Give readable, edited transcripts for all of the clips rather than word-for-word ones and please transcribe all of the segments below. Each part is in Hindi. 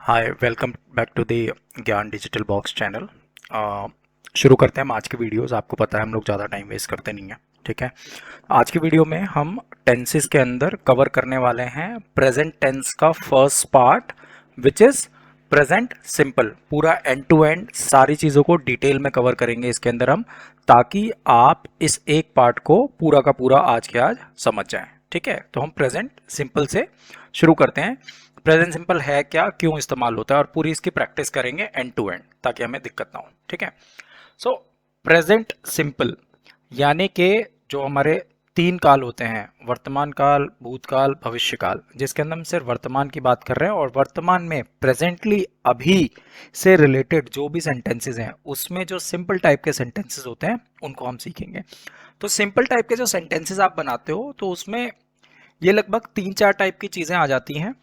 Hi welcome back to the Gyan digital box channel. शुरू करते हैं हम आज की वीडियोस। आपको पता है हम लोग ज़्यादा टाइम वेस्ट करते नहीं हैं, ठीक है। आज की वीडियो में हम टेंसेस के अंदर कवर करने वाले हैं प्रेजेंट टेंस का first part which is present simple. पूरा एंड टू एंड सारी चीज़ों को डिटेल में कवर करेंगे इसके अंदर हम, ताकि आप इस एक पार्ट को पूरा का पूरा आज के आज समझ जाएं, ठीक है। तो हम प्रेजेंट सिंपल से शुरू करते हैं। प्रेजेंट सिंपल है क्या, क्यों इस्तेमाल होता है, और पूरी इसकी प्रैक्टिस करेंगे एंड टू एंड, ताकि हमें दिक्कत ना हो, ठीक है। सो प्रेजेंट सिंपल यानी कि जो हमारे तीन काल होते हैं, वर्तमान काल, भूतकाल, भविष्य काल, जिसके अंदर हम सिर्फ वर्तमान की बात कर रहे हैं, और वर्तमान में प्रेजेंटली अभी से रिलेटेड जो भी सेंटेंसेस हैं उसमें जो सिंपल टाइप के सेंटेंसेस होते हैं उनको हम सीखेंगे। तो सिंपल टाइप के जो सेंटेंसेस आप बनाते हो तो उसमें ये लगभग तीन चार टाइप की चीजें आ जाती हैं।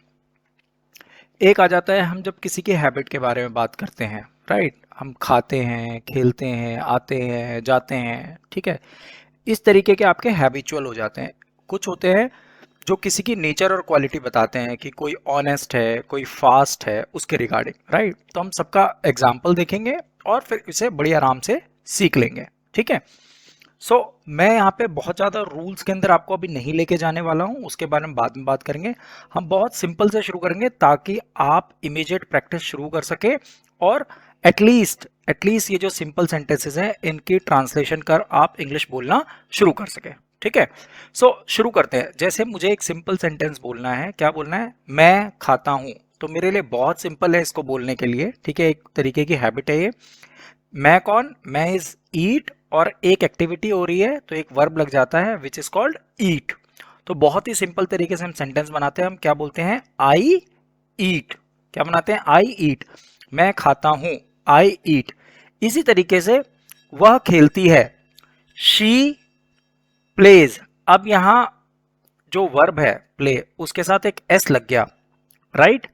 एक आ जाता है हम जब किसी के हैबिट के बारे में बात करते हैं, राइट। हम खाते हैं, खेलते हैं, आते हैं, जाते हैं, ठीक है। इस तरीके के आपके हैबिचुअल हो जाते हैं। कुछ होते हैं जो किसी की नेचर और क्वालिटी बताते हैं कि कोई ऑनेस्ट है, कोई फास्ट है, उसके रिगार्डिंग, राइट। तो हम सबका एग्जाम्पल देखेंगे और फिर इसे बड़ी आराम से सीख लेंगे, ठीक है। मैं यहाँ पे बहुत ज़्यादा रूल्स के अंदर आपको अभी नहीं लेके जाने वाला हूँ, उसके बारे में बाद में बात करेंगे। हम बहुत सिंपल से शुरू करेंगे ताकि आप इमीडिएट प्रैक्टिस शुरू कर सके, और एटलीस्ट ये जो सिंपल सेंटेंसेस हैं इनकी ट्रांसलेशन कर आप इंग्लिश बोलना शुरू कर सके, ठीक है। शुरू करते हैं। जैसे मुझे एक सिंपल सेंटेंस बोलना है, क्या बोलना है, मैं खाता हूँ। तो मेरे लिए बहुत सिंपल है इसको बोलने के लिए, ठीक है। एक तरीके की हैबिट है ये। मैं कौन, मैं इज ईट, और एक एक्टिविटी हो रही है तो एक वर्ब लग जाता है विच इज कॉल्ड ईट। तो बहुत ही सिंपल तरीके से हम सेंटेंस बनाते हैं। हम क्या बोलते हैं, आई ईट। क्या बनाते हैं, आई ईट, मैं खाता हूं, आई ईट। इसी तरीके से वह खेलती है, शी प्लेज। अब यहां जो वर्ब है प्ले, उसके साथ एक एस लग गया, राइट।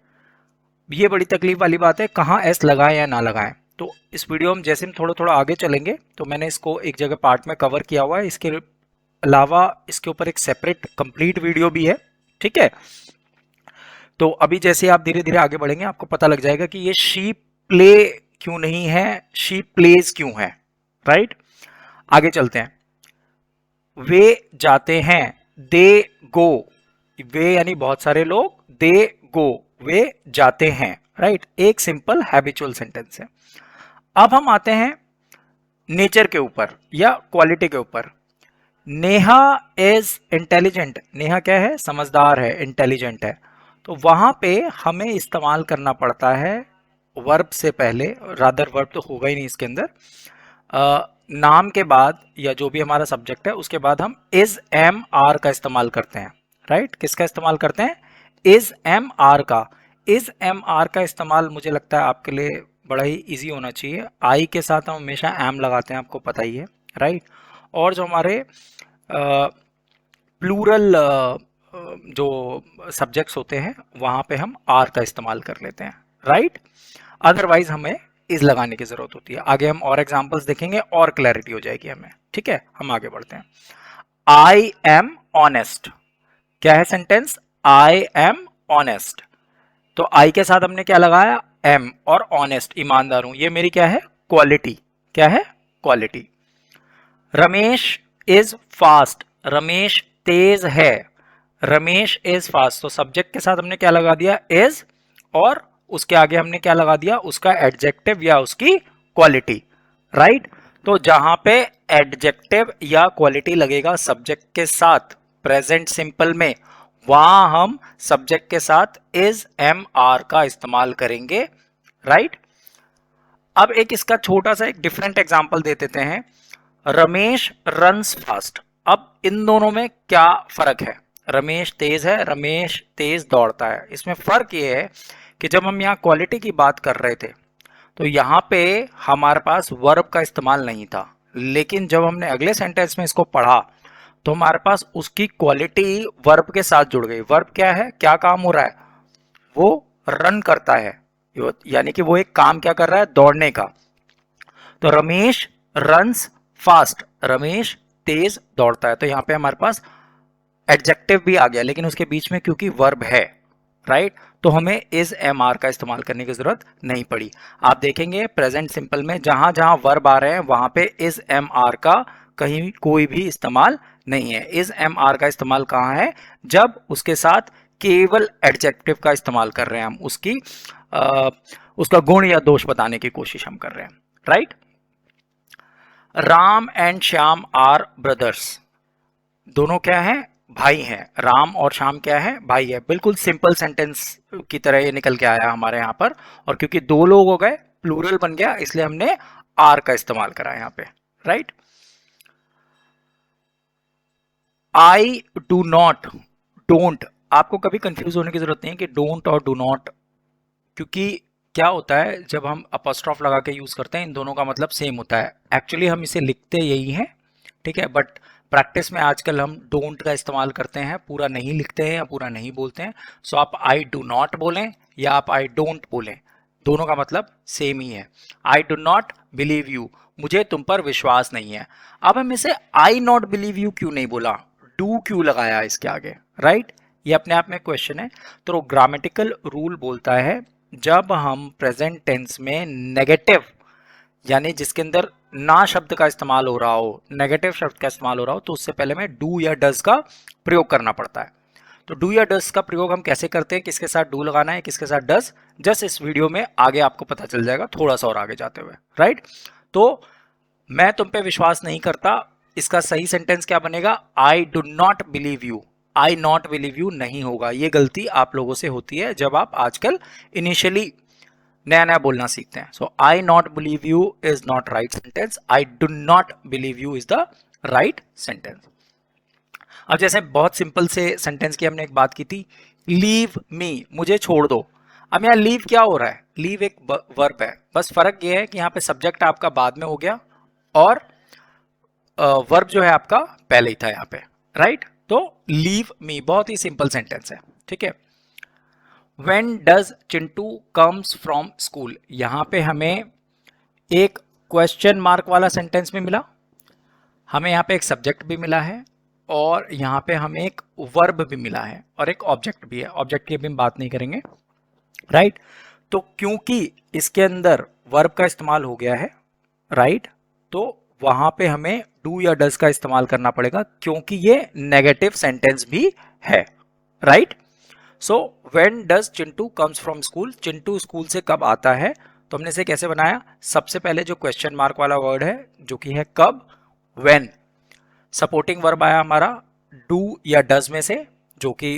ये बड़ी तकलीफ वाली बात है, कहाँ एस लगाएं या ना लगाएं। तो इस वीडियो में जैसे हम थोड़ा थोड़ा आगे चलेंगे तो मैंने इसको एक जगह पार्ट में कवर किया हुआ है। इसके अलावा इसके ऊपर एक सेपरेट कंप्लीट वीडियो भी है, ठीक है। तो अभी जैसे आप धीरे धीरे आगे बढ़ेंगे आपको पता लग जाएगा कि ये शी प्ले क्यों नहीं है, शी प्लेज क्यों है, राइट। आगे चलते हैं। वे जाते हैं, दे गो। वे यानी बहुत सारे लोग, दे गो, वे जाते हैं, राइट। एक सिंपल हैबिचुअल सेंटेंस है। अब हम आते हैं नेचर के ऊपर या क्वालिटी के ऊपर। Neha is intelligent. नेहा क्या है, समझदार है, इंटेलिजेंट है। तो वहां पे हमें इस्तेमाल करना पड़ता है वर्ब से पहले, रादर वर्ब तो होगा ही नहीं इसके अंदर, नाम के बाद या जो भी हमारा सब्जेक्ट है उसके बाद हम इज एम आर का इस्तेमाल करते हैं, राइट। किसका इस्तेमाल करते हैं, इज एम आर का। इज एम आर का इस्तेमाल मुझे लगता है आपके लिए बड़ा ही इजी होना चाहिए। आई के साथ हम हमेशा एम लगाते हैं, आपको पता ही है, राइट। और जो हमारे प्लूरल जो सब्जेक्ट्स होते हैं वहां पे हम आर का इस्तेमाल कर लेते हैं, राइट। अदरवाइज हमें इज लगाने की जरूरत होती है। आगे हम और एग्जांपल्स देखेंगे और क्लैरिटी हो जाएगी हमें, ठीक है। हम आगे बढ़ते हैं। I am honest. क्या है सेंटेंस, आई एम ऑनेस्ट। तो आई के साथ हमने क्या लगाया, एम, और ऑनेस्ट, ईमानदार हूं। ये मेरी क्या है, क्वालिटी। क्या है, quality. Ramesh is fast. Ramesh तेज है, रमेश इज फास्ट। तो सब्जेक्ट के साथ हमने क्या लगा दिया, इज, और उसके आगे हमने क्या लगा दिया, उसका एडजेक्टिव या उसकी क्वालिटी, राइट। तो जहां पे एडजेक्टिव या क्वालिटी लगेगा सब्जेक्ट के साथ प्रेजेंट सिंपल में, वहां हम सब्जेक्ट के साथ इज एम आर का इस्तेमाल करेंगे, राइट। अब एक इसका छोटा सा एक डिफरेंट एग्जांपल दे देते हैं। Ramesh runs fast. अब इन दोनों में क्या फर्क है, रमेश तेज है, रमेश तेज दौड़ता है। इसमें फर्क ये है कि जब हम यहाँ क्वालिटी की बात कर रहे थे तो यहाँ पे हमारे पास वर्ब का इस्तेमाल नहीं था, लेकिन जब हमने अगले सेंटेंस में इसको पढ़ा तो हमारे पास उसकी क्वालिटी वर्ब के साथ जुड़ गई। वर्ब क्या है, क्या काम हो रहा है, वो रन करता है, यानी कि वो एक काम क्या कर रहा है, दौड़ने का। तो रमेश रन्स फास्ट, रमेश तेज दौड़ता है। तो यहां पे हमारे पास एडजेक्टिव भी आ गया, लेकिन उसके बीच में क्योंकि वर्ब है, राइट, तो हमें इज एम आर का इस्तेमाल करने की जरूरत नहीं पड़ी। आप देखेंगे प्रेजेंट सिंपल में जहां जहां वर्ब आ रहे हैं वहां पे इज एम आर का कहीं कोई भी इस्तेमाल नहीं है। इज एम आर का इस्तेमाल कहाँ है? जब उसके साथ केवल एडजेक्टिव का इस्तेमाल कर रहे हैं, हम उसका गुण या दोष बताने की कोशिश हम कर रहे हैं। Right, Ram and Shyam are brothers, दोनों क्या है? भाई हैं। राम और श्याम क्या है? भाई है। बिल्कुल सिंपल सेंटेंस की तरह ये निकल के आया हमारे यहाँ पर, और क्योंकि दो लोग हो गए, प्लूरल बन गया, इसलिए हमने आर का इस्तेमाल करा यहाँ पे। Right, I do not, don't, आपको कभी कंफ्यूज होने की जरूरत नहीं है कि डोंट और डू नॉट, क्योंकि क्या होता है जब हम अपॉस्ट्रोफ लगा के यूज करते हैं इन दोनों का मतलब सेम होता है। एक्चुअली हम इसे लिखते यही हैं, ठीक है, बट प्रैक्टिस में आजकल हम डोंट का इस्तेमाल करते हैं, पूरा नहीं लिखते हैं या पूरा नहीं बोलते हैं। सो आप आई डू नॉट बोलें या आप आई डोंट बोलें, दोनों का मतलब सेम ही है। आई डू नॉट बिलीव यू, मुझे तुम पर विश्वास नहीं है। अब हम इसे आई नॉट बिलीव यू क्यों नहीं बोला, डू क्यों लगाया इसके आगे? राइट, ये अपने आप में क्वेश्चन है। तो ग्रामेटिकल रूल बोलता है जब हम प्रेजेंट टेंस में नेगेटिव, यानी जिसके अंदर ना शब्द का इस्तेमाल हो रहा हो, नेगेटिव शब्द का इस्तेमाल हो रहा हो, तो उससे पहले में डू या डज का प्रयोग करना पड़ता है। तो डू या डज का प्रयोग हम कैसे करते हैं, किसके साथ डू लगाना है, किसके साथ डज, जस्ट इस वीडियो में आगे आपको पता चल जाएगा, थोड़ा सा और आगे जाते हुए। राइट, तो मैं तुम पे विश्वास नहीं करता, इसका सही सेंटेंस क्या बनेगा? आई do not believe you. I not believe you नहीं होगा, ये गलती आप लोगों से होती है जब आप आजकल इनिशियली नया नया बोलना सीखते हैं। So I not believe you is not right sentence, I do not believe you is the right sentence. अब जैसे बहुत सिंपल से सेंटेंस की हमने एक बात की थी, लीव मी, मुझे छोड़ दो। अब यहाँ लीव क्या हो रहा है? लीव एक वर्ब है, बस फर्क ये है कि यहाँ पे सब्जेक्ट आपका बाद में हो गया और वर्ब जो है आपका पहले ही था यहाँ पे। राइट, तो लीव मी बहुत ही सिंपल सेंटेंस है, ठीक है। When does Chintu comes from school, यहाँ पे हमें एक क्वेश्चन मार्क वाला सेंटेंस भी मिला, हमें यहाँ पे एक सब्जेक्ट भी मिला है, और यहाँ पे हमें एक वर्ब भी मिला है, और एक ऑब्जेक्ट भी है। ऑब्जेक्ट की अभी हम बात नहीं करेंगे। राइट, तो क्योंकि इसके अंदर वर्ब का इस्तेमाल हो गया है, राइट, तो वहां पे हमें डू या डज का इस्तेमाल करना पड़ेगा, क्योंकि ये नेगेटिव सेंटेंस भी है। Right, so when does Chintu comes from school, Chintu school से कब आता है, तो हमने इसे कैसे बनाया? सबसे पहले जो क्वेश्चन मार्क वाला वर्ड है जो कि है कब, व्हेन, सपोर्टिंग वर्ब आया हमारा डू या डज में से, जो कि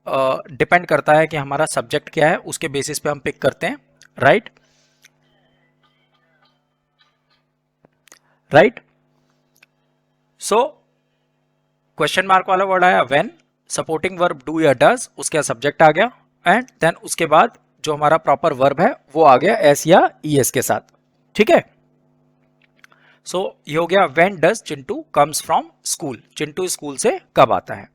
डिपेंड करता है कि हमारा सब्जेक्ट क्या है, उसके बेसिस पे हम पिक करते हैं। Right, right, so question mark वाला वर्ड आया व्हेन, सपोर्टिंग वर्ब डू या डज, उसके सब्जेक्ट आ गया, एंड देन उसके बाद जो हमारा प्रॉपर वर्ब है वो आ गया एस या ई एस के साथ। ठीक है, सो ये हो गया when does Chintu comes from school, Chintu school से कब आता है।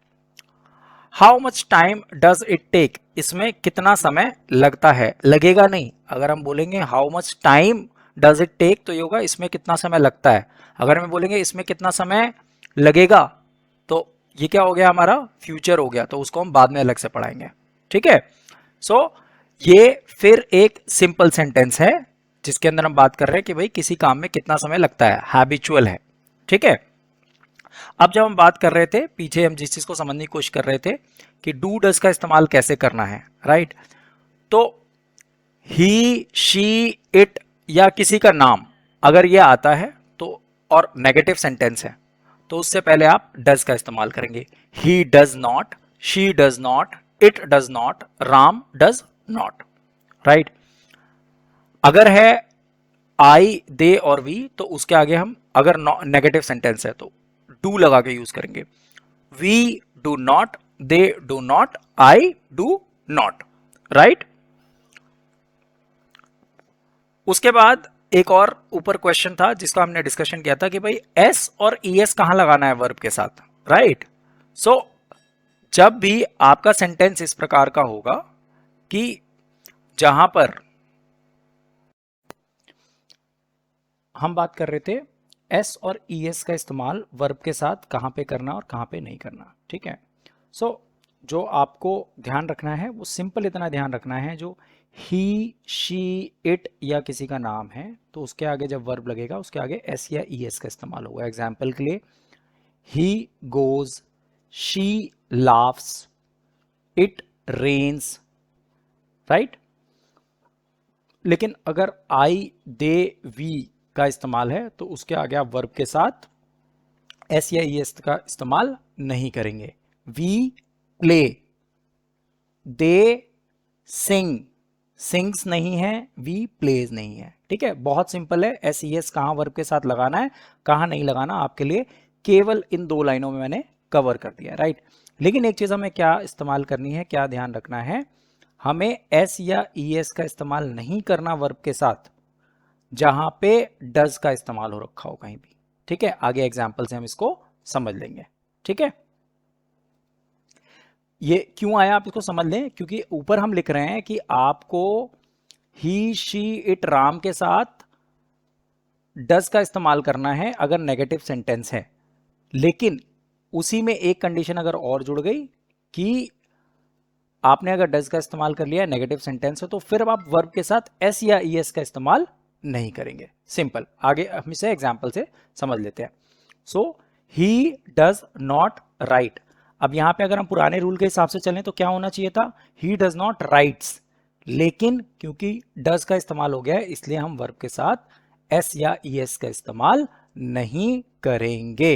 How much time does it take, इसमें कितना समय लगता है, लगेगा नहीं। अगर हम बोलेंगे how much time does it take, तो ये होगा इसमें कितना समय लगता है। अगर हम बोलेंगे इसमें कितना समय लगेगा, तो ये क्या हो गया हमारा? फ्यूचर हो गया, तो उसको हम बाद में अलग से पढ़ाएंगे। ठीक है, सो ये फिर एक सिंपल सेंटेंस है जिसके अंदर हम बात कर रहे हैं कि भाई किसी काम में कितना समय लगता है, हैबिचुअल है। ठीक है, अब जब हम बात कर रहे थे पीछे, हम जिस चीज को समझने की कोशिश कर रहे थे कि डू डज का इस्तेमाल कैसे करना है, राइट, तो ही, शी, इट या किसी का नाम अगर ये आता है तो, और नेगेटिव सेंटेंस है, तो उससे पहले आप डज का इस्तेमाल करेंगे। He does not, she does not, it does not, Ram does not. Right, अगर है आई, दे और वी, तो उसके आगे हम अगर नेगेटिव सेंटेंस है तो डू लगा के यूज करेंगे। We do not, they do not, I do not. Right, उसके बाद एक और ऊपर क्वेश्चन था जिसका हमने डिस्कशन किया था कि भाई एस और ई एस कहां लगाना है वर्ब के साथ। राइट, सो जब भी आपका सेंटेंस इस प्रकार का होगा कि जहां पर हम बात कर रहे थे एस और ई एस का इस्तेमाल वर्ब के साथ कहां पे करना और कहां पे नहीं करना। ठीक है, सो जो आपको ध्यान रखना है वो सिंपल इतना ध्यान रखना है, जो ही, शी, इट या किसी का नाम है तो उसके आगे जब वर्ब लगेगा उसके आगे एस या ई एस का इस्तेमाल होगा। एग्जाम्पल के लिए he goes, she laughs, it rains, right. लेकिन अगर आई, दे, वी का इस्तेमाल है तो उसके आगे आप वर्ब के साथ एस या ई एस का इस्तेमाल नहीं करेंगे। We play, they sing, sings नहीं है, वी प्लेज नहीं है, ठीक है। बहुत सिंपल है, एस ई एस कहाँ वर्ब के साथ लगाना है कहाँ नहीं लगाना आपके लिए केवल इन 2 लाइनों में मैंने कवर कर दिया, राइट। लेकिन एक चीज हमें क्या इस्तेमाल करनी है, क्या ध्यान रखना है, हमें एस या ई एस का इस्तेमाल नहीं करना वर्ब के साथ जहां पे डज का इस्तेमाल हो रखा हो कहीं भी, ठीक है। आगे एग्जाम्पल से हम इसको समझ लेंगे, ठीक है। ये क्यों आया आप इसको समझ लें, क्योंकि ऊपर हम लिख रहे हैं कि आपको ही, शी, इट, राम के साथ डज का इस्तेमाल करना है अगर नेगेटिव सेंटेंस है। लेकिन उसी में एक कंडीशन अगर और जुड़ गई कि आपने अगर डज का इस्तेमाल कर लिया नेगेटिव सेंटेंस है तो फिर अब आप वर्ब के साथ एस या ई एस का इस्तेमाल नहीं करेंगे। सिंपल, आगे हम इसे एग्जाम्पल से समझ लेते हैं। सो ही डज नॉट राइट। अब यहां पे अगर हम पुराने रूल के हिसाब से चलें तो क्या होना चाहिए था, ही डज नॉट राइट्स। लेकिन क्योंकि डज का इस्तेमाल हो गया है इसलिए हम वर्ब के साथ एस या ई एस का इस्तेमाल नहीं करेंगे।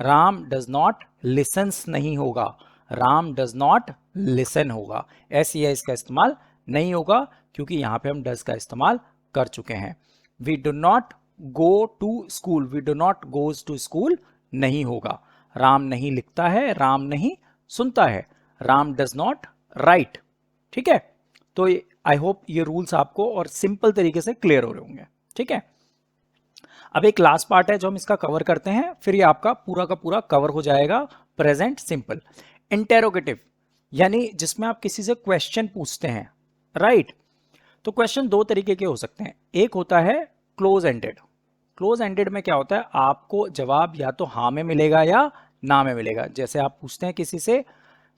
राम डज नॉट लिसन्स नहीं होगा, राम डज नॉट लिसन होगा। एस या इसका इस्तेमाल नहीं होगा क्योंकि यहां पे हम डज का इस्तेमाल कर चुके हैं। We do not go to school, we do not goes to school नहीं होगा। राम नहीं लिखता है, राम नहीं सुनता है, राम डज नॉट राइट, ठीक है। तो आई होप ये रूल्स आपको और सिंपल तरीके से क्लियर हो रहे होंगे, ठीक है। अब एक लास्ट पार्ट है जो हम इसका कवर करते हैं, फिर ये आपका पूरा का पूरा कवर हो जाएगा। Present simple. इंटेरोगेटिव यानी जिसमें आप किसी से क्वेश्चन पूछते हैं, राइट। तो क्वेश्चन 2 तरीके के हो सकते हैं। एक होता है क्लोज एंडेड। क्लोज एंडेड में क्या होता है, आपको जवाब या तो हाँ में मिलेगा या ना में मिलेगा। जैसे आप पूछते हैं किसी से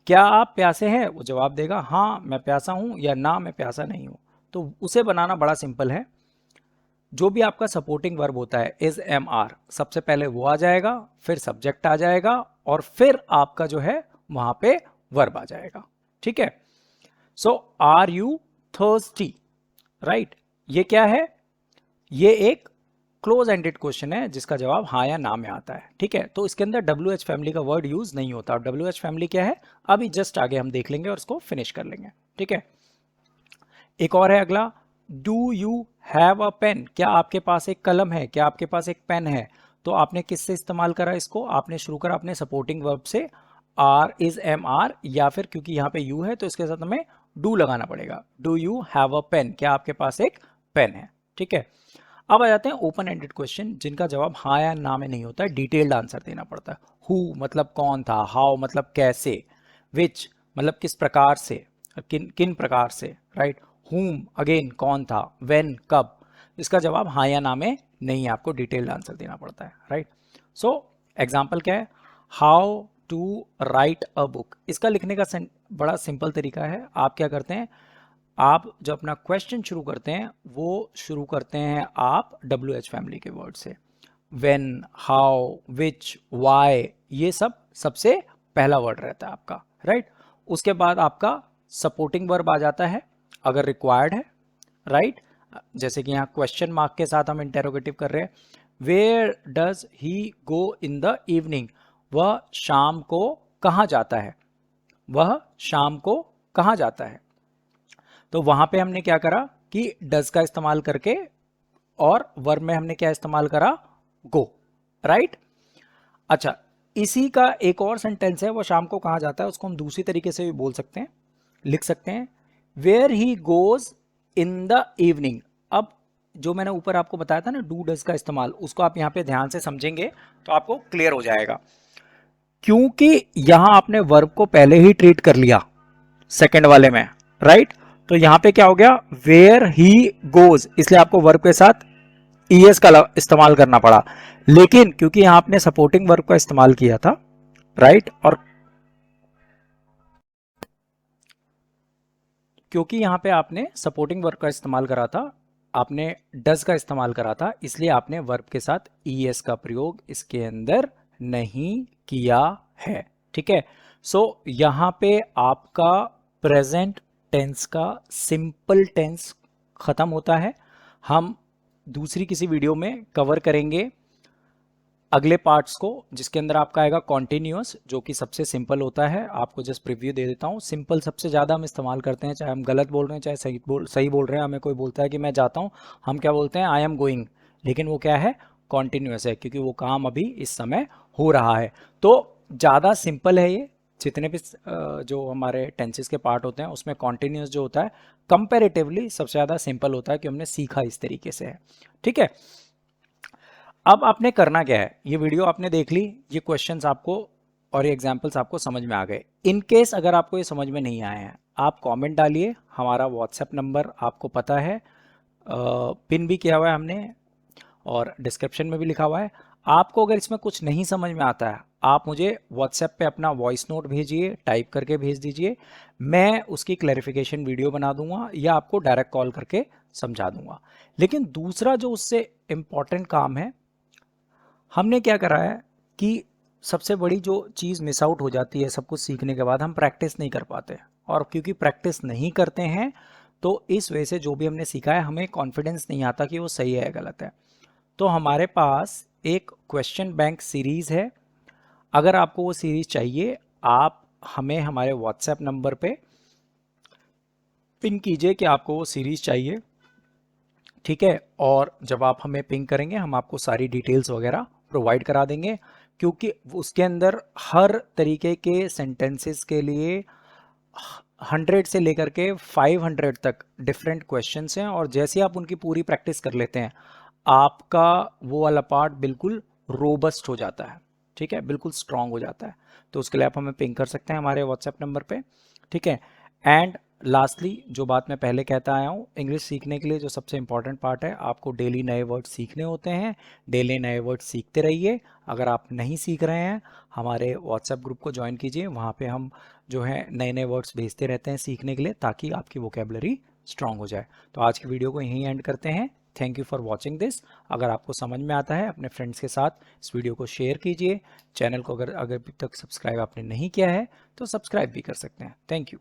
क्या आप प्यासे हैं, वो जवाब देगा हाँ मैं प्यासा हूं या ना मैं प्यासा नहीं हूं। तो उसे बनाना बड़ा सिंपल है। जो भी आपका सपोर्टिंग वर्ब होता है इज, एम, आर, सबसे पहले वो आ जाएगा, फिर सब्जेक्ट आ जाएगा और फिर आपका जो है वहां पे वर्ब आ जाएगा, ठीक है। सो आर यू थर्स्टी, राइट। ये क्या है, ये एक क्लोज एंडेड क्वेश्चन है जिसका जवाब हाँ या ना में आता है, ठीक है। तो इसके अंदर WH फैमिली का वर्ड यूज नहीं होता। और WH फैमिली क्या है अभी जस्ट आगे हम देख लेंगे और इसको फिनिश कर लेंगे, ठीक है। एक और है अगला, do you have a pen, क्या आपके पास एक कलम है, क्या आपके पास एक पेन है। तो आपने किससे इस्तेमाल करा इसको, आपने शुरू करा अपने सपोर्टिंग वर्ब से, आर, इज, एम, आर, या फिर क्योंकि यहाँ पे यू है तो इसके साथ हमें डू लगाना पड़ेगा। Do you have a pen, क्या आपके पास एक पेन है, ठीक है। अब आ जाते हैं ओपन एंडेड क्वेश्चन जिनका जवाब हाँ या ना में नहीं होता है, डिटेल्ड आंसर देना पड़ता है। हु मतलब कौन था, हाउ मतलब कैसे, विच मतलब किस प्रकार से, किन किन प्रकार से, राइट। हुम अगेन कौन था, व्हेन कब। इसका जवाब हाँ या ना में नहीं, आपको डिटेल्ड आंसर देना पड़ता है, राइट। सो एग्जाम्पल क्या है, how to write a book. इसका लिखने का बड़ा सिंपल तरीका है। आप क्या करते हैं, आप जो अपना क्वेश्चन शुरू करते हैं वो शुरू करते हैं आप WH फैमिली के वर्ड से। व्हेन, हाउ, विच, वाई, ये सब सबसे पहला वर्ड रहता है आपका, राइट। उसके बाद आपका सपोर्टिंग वर्ब आ जाता है अगर रिक्वायर्ड है, राइट। जैसे कि यहाँ क्वेश्चन मार्क के साथ हम इंटेरोगेटिव कर रहे हैं। Where does he go in the evening, वह शाम को कहाँ जाता है, वह शाम को कहाँ जाता है। तो वहां पे हमने क्या करा कि डज का इस्तेमाल करके और वर्ब में हमने क्या इस्तेमाल करा, गो, राइट। अच्छा, इसी का एक और सेंटेंस है, वो शाम को कहाँ जाता है, उसको हम दूसरी तरीके से भी बोल सकते हैं, लिख सकते हैं, where he goes in the evening. अब जो मैंने ऊपर आपको बताया था ना डू डज का इस्तेमाल, उसको आप यहाँ पे ध्यान से समझेंगे तो आपको क्लियर हो जाएगा। क्योंकि यहां आपने वर्ब को पहले ही ट्रीट कर लिया सेकंड वाले में, राइट। तो यहां पे क्या हो गया, वेयर ही गोज, इसलिए आपको वर्ब के साथ ईएस का इस्तेमाल करना पड़ा। लेकिन क्योंकि यहां आपने सपोर्टिंग वर्ब का इस्तेमाल किया था, राइट, और क्योंकि यहाँ पे आपने सपोर्टिंग वर्ब का इस्तेमाल करा था, आपने डज का इस्तेमाल करा था, इसलिए आपने वर्ब के साथ ईएस का प्रयोग इसके अंदर नहीं किया है। ठीक है, सो यहाँ पे आपका प्रेजेंट टेंस का सिंपल टेंस खत्म होता है। हम दूसरी किसी वीडियो में कवर करेंगे अगले पार्ट्स को, जिसके अंदर आपका आएगा कॉन्टिन्यूअस, जो कि सबसे सिंपल होता है। आपको जस्ट प्रीव्यू दे देता हूँ। सिंपल सबसे ज़्यादा हम इस्तेमाल करते हैं, चाहे हम गलत बोल रहे हैं चाहे सही बोल रहे हैं। हमें कोई बोलता है कि मैं जाता हूँ, हम क्या बोलते हैं, आई एम गोइंग, लेकिन वो क्या है, कॉन्टिन्यूअस है, क्योंकि वो काम अभी इस समय हो रहा है। तो ज़्यादा सिंपल है ये। जितने भी जो हमारे टेंसेस के पार्ट होते हैं उसमें कॉन्टिन्यूअस जो होता है कंपैरेटिवली सबसे ज़्यादा सिंपल होता है, कि हमने सीखा इस तरीके से है। ठीक है, अब आपने करना क्या है, ये वीडियो आपने देख ली, ये क्वेश्चंस आपको और ये एग्जांपल्स आपको समझ में आ गए। इन केस अगर आपको ये समझ में नहीं आए हैं, आप कमेंट डालिए। हमारा व्हाट्सएप नंबर आपको पता है, पिन भी किया हुआ है हमने और डिस्क्रिप्शन में भी लिखा हुआ है। आपको अगर इसमें कुछ नहीं समझ में आता है, आप मुझे व्हाट्सएप पे अपना वॉइस नोट भेजिए, टाइप करके भेज दीजिए, मैं उसकी क्लैरिफिकेशन वीडियो बना दूंगा या आपको डायरेक्ट कॉल करके समझा दूंगा। लेकिन दूसरा जो उससे इम्पॉर्टेंट काम है, हमने क्या करा है कि सबसे बड़ी जो चीज़ मिस आउट हो जाती है सब कुछ सीखने के बाद, हम प्रैक्टिस नहीं कर पाते। और क्योंकि प्रैक्टिस नहीं करते हैं तो इस वजह से जो भी हमने सीखा है हमें कॉन्फिडेंस नहीं आता कि वो सही है या गलत है। तो हमारे पास एक क्वेश्चन बैंक सीरीज़ है। अगर आपको वो सीरीज़ चाहिए, आप हमें हमारे व्हाट्सएप नंबर पे पिन कीजिए कि आपको वो सीरीज़ चाहिए। ठीक है, और जब आप हमें पिंग करेंगे हम आपको सारी डिटेल्स वगैरह प्रोवाइड करा देंगे, क्योंकि उसके अंदर हर तरीके के सेंटेंसेस के लिए 100 से लेकर के 500 तक डिफरेंट क्वेश्चंस हैं, और जैसे आप उनकी पूरी प्रैक्टिस कर लेते हैं आपका वो वाला पार्ट बिल्कुल रोबस्ट हो जाता है। ठीक है, बिल्कुल स्ट्रांग हो जाता है। तो उसके लिए आप हमें पिंग कर सकते हैं हमारे व्हाट्सएप नंबर पे। ठीक है, एंड लास्टली जो बात मैं पहले कहता आया हूँ, इंग्लिश सीखने के लिए जो सबसे इंपॉर्टेंट पार्ट है, आपको डेली नए वर्ड सीखने होते हैं। डेली नए वर्ड सीखते रहिए। अगर आप नहीं सीख रहे हैं, हमारे व्हाट्सएप ग्रुप को ज्वाइन कीजिए, वहाँ पे हम जो है नए नए वर्ड्स भेजते रहते हैं सीखने के लिए, ताकि आपकी वोकेबलरी स्ट्रांग हो जाए। तो आज की वीडियो को यहीं एंड करते हैं। Thank you for watching this. अगर आपको समझ में आता है, अपने फ्रेंड्स के साथ इस वीडियो को शेयर कीजिए। चैनल को अगर अभी तक सब्सक्राइब आपने नहीं किया है तो सब्सक्राइब भी कर सकते हैं। Thank you.